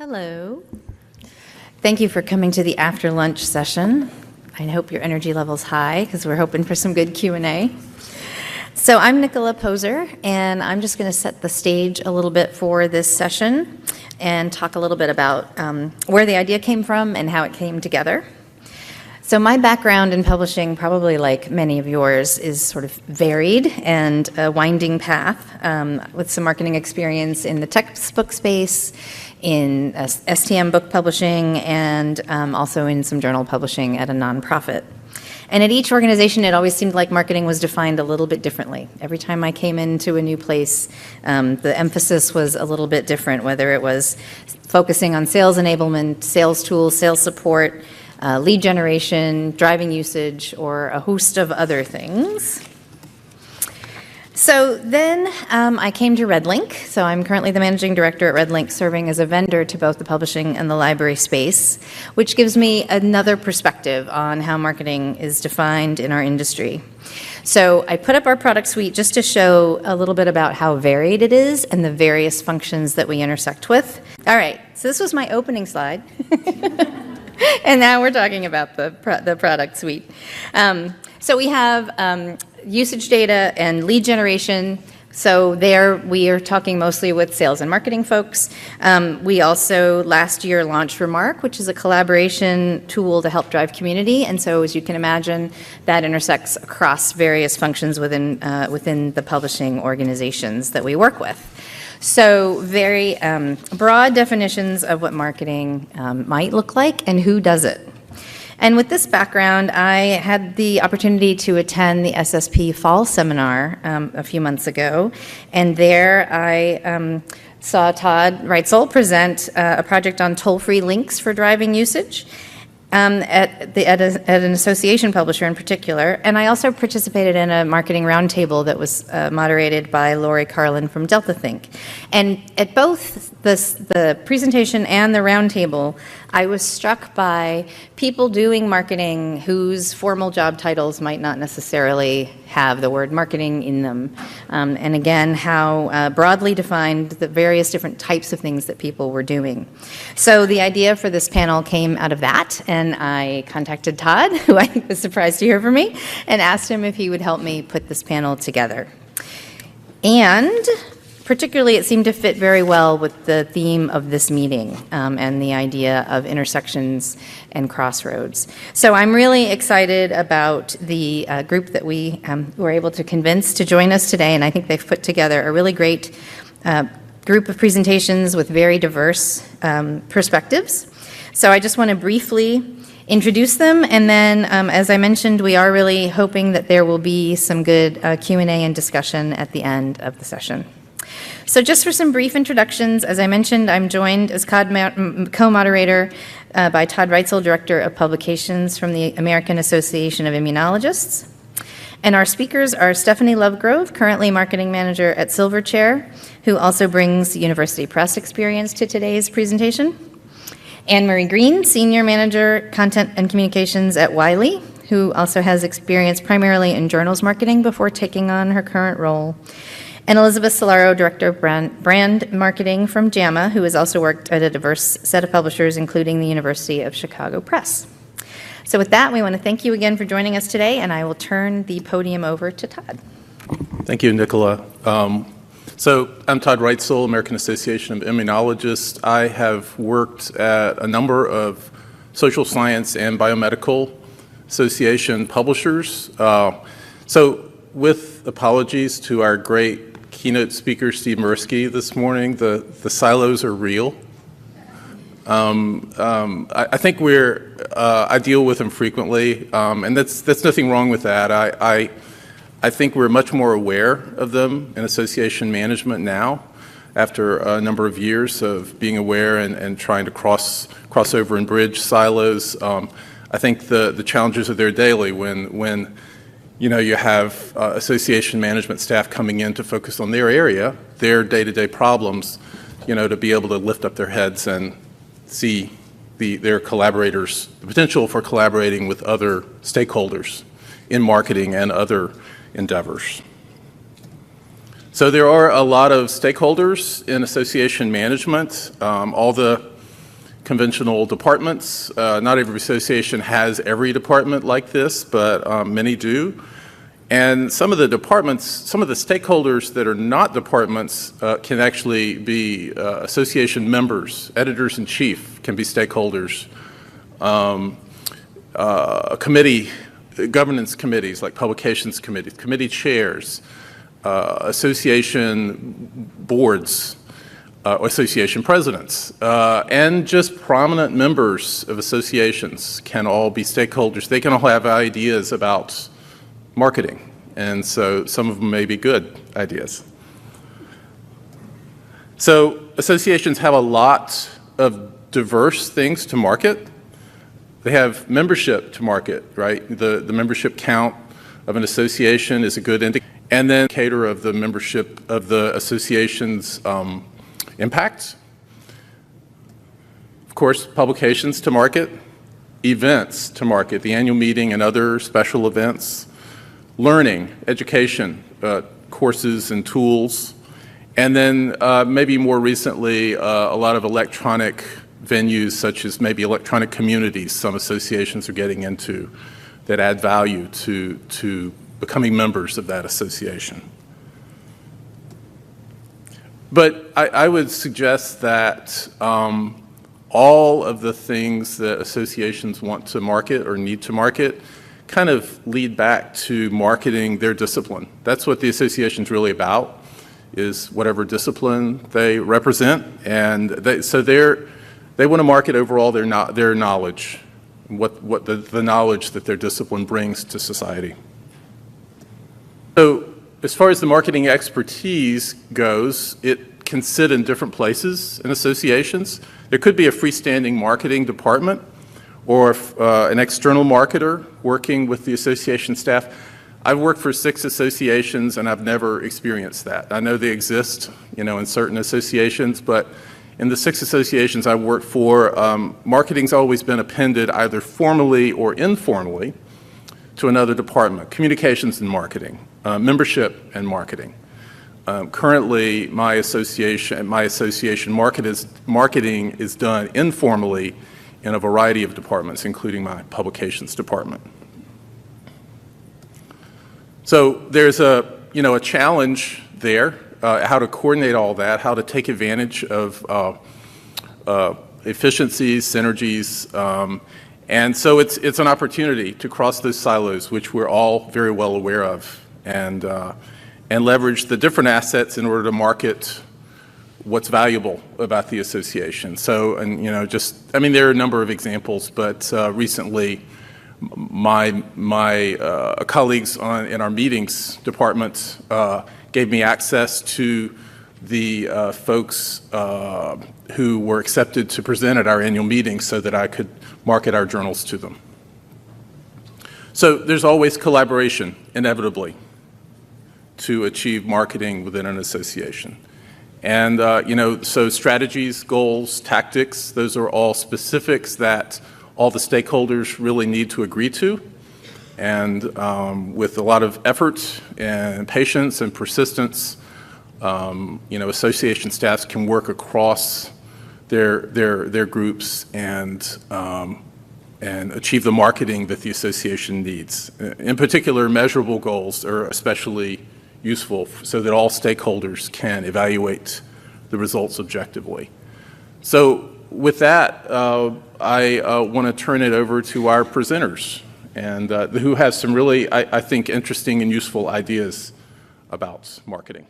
Hello. Thank you for coming to the after lunch session. I hope your energy level's high because we're hoping for some good Q&A. So I'm Nicola Poser, and I'm just going to set the stage a little bit for this session and talk a little bit about where the idea came from and how it came together. So my background in publishing, probably like many of yours, is sort of varied and a winding path with some marketing experience in the textbook space, in STM book publishing, and also in some journal publishing at a nonprofit. And at each organization, it always seemed like marketing was defined a little bit differently. Every time I came into a new place, the emphasis was a little bit different, whether it was focusing on sales enablement, sales tools, sales support, lead generation, driving usage, or a host of other things. So then I came to RedLink. So I'm currently the managing director at RedLink, serving as a vendor to both the publishing and the library space, which gives me another perspective on how marketing is defined in our industry. So I put up our product suite just to show a little bit about how varied it is and the various functions that we intersect with. All right, so this was my opening slide. And now we're talking about the product suite. So we have usage data and lead generation. So there we are talking mostly with sales and marketing folks. We also last year launched Remark, which is a collaboration tool to help drive community. And so as you can imagine, that intersects across various functions within the publishing organizations that we work with. So very broad definitions of what marketing might look like and who does it. And with this background, I had the opportunity to attend the SSP Fall Seminar a few months ago. And there I saw Todd Wright present a project on toll-free links for driving usage at an association publisher in particular. And I also participated in a marketing roundtable that was moderated by Lori Carlin from Delta Think. And at both the presentation and the roundtable, I was struck by people doing marketing whose formal job titles might not necessarily have the word marketing in them. And again, how broadly defined the various different types of things that people were doing. So the idea for this panel came out of that, and I contacted Todd, who I think was surprised to hear from me, and asked him if he would help me put this panel together. And particularly, it seemed to fit very well with the theme of this meeting and the idea of intersections and crossroads. So I'm really excited about the group that we were able to convince to join us today, and I think they've put together a really great group of presentations with very diverse perspectives. So I just want to briefly introduce them, and then, as I mentioned, we are really hoping that there will be some good Q&A and discussion at the end of the session. So just for some brief introductions, as I mentioned, I'm joined as co-moderator by Todd Wright, Director of Publications from the American Association of Immunologists. And our speakers are Stephanie Lovegrove, currently Marketing Manager at Silverchair, who also brings University Press experience to today's presentation. Anne-Marie Green, Senior Manager, Content and Communications at Wiley, who also has experience primarily in journals marketing before taking on her current role. And Elizabeth Solaro, Director of Brand Marketing from JAMA, who has also worked at a diverse set of publishers, including the University of Chicago Press. So with that, we want to thank you again for joining us today, and I will turn the podium over to Todd. Thank you, Nicola. So I'm Todd Wright, American Association of Immunologists. I have worked at a number of social science and biomedical association publishers. So with apologies to our great keynote speaker, Steve Mirsky, this morning, the silos are real. I think I deal with them frequently, and that's nothing wrong with that. I think we're much more aware of them in association management now, after a number of years of being aware and trying to cross over and bridge silos. I think the challenges are there daily when you have association management staff coming in to focus on their area, their day-to-day problems, to be able to lift up their heads and see their collaborators, the potential for collaborating with other stakeholders in marketing and other endeavors. So there are a lot of stakeholders in association management. All the conventional departments. Not every association has every department like this, but many do. And some of the departments, some of the stakeholders that are not departments can actually be association members. Editors-in-chief can be stakeholders. Governance committees like publications committees, committee chairs, association boards, association presidents, and just prominent members of associations can all be stakeholders. They can all have ideas about marketing, and so some of them may be good ideas. So associations have a lot of diverse things to market. They have membership to market, right? The membership count of an association is a good indicator, and then indicator of the membership of the association's impact. Of course, publications to market, events to market, the annual meeting and other special events, learning, education, courses and tools, and then maybe more recently, a lot of electronic venues such as maybe electronic communities some associations are getting into that add value to becoming members of that association. But I would suggest that all of the things that associations want to market or need to market kind of lead back to marketing their discipline. That's what the association's really about, is whatever discipline they represent. And they want to market overall their knowledge, what the knowledge that their discipline brings to society. So as far as the marketing expertise goes, it can sit in different places in associations. There could be a freestanding marketing department or an external marketer working with the association staff. I've worked for 6 associations and I've never experienced that. I know they exist, in certain associations, but in the 6 associations I worked for, marketing's always been appended either formally or informally to another department, communications and marketing, membership and marketing. Currently, my association marketing is done informally in a variety of departments, including my publications department. So there's a challenge there, how to coordinate all that, how to take advantage of efficiencies, synergies, and so it's an opportunity to cross those silos, which we're all very well aware of, and leverage the different assets in order to market what's valuable about the association. So, there are a number of examples, but recently my colleagues in our meetings department gave me access to the folks who were accepted to present at our annual meeting so that I could market our journals to them. So there's always collaboration, inevitably, to achieve marketing within an association. And, so strategies, goals, tactics, those are all specifics that all the stakeholders really need to agree to. And with a lot of effort and patience and persistence, association staffs can work across their groups and achieve the marketing that the association needs. In particular, measurable goals are especially useful so that all stakeholders can evaluate the results objectively. So with that, I want to turn it over to our presenters, and who have some really, I think, interesting and useful ideas about marketing.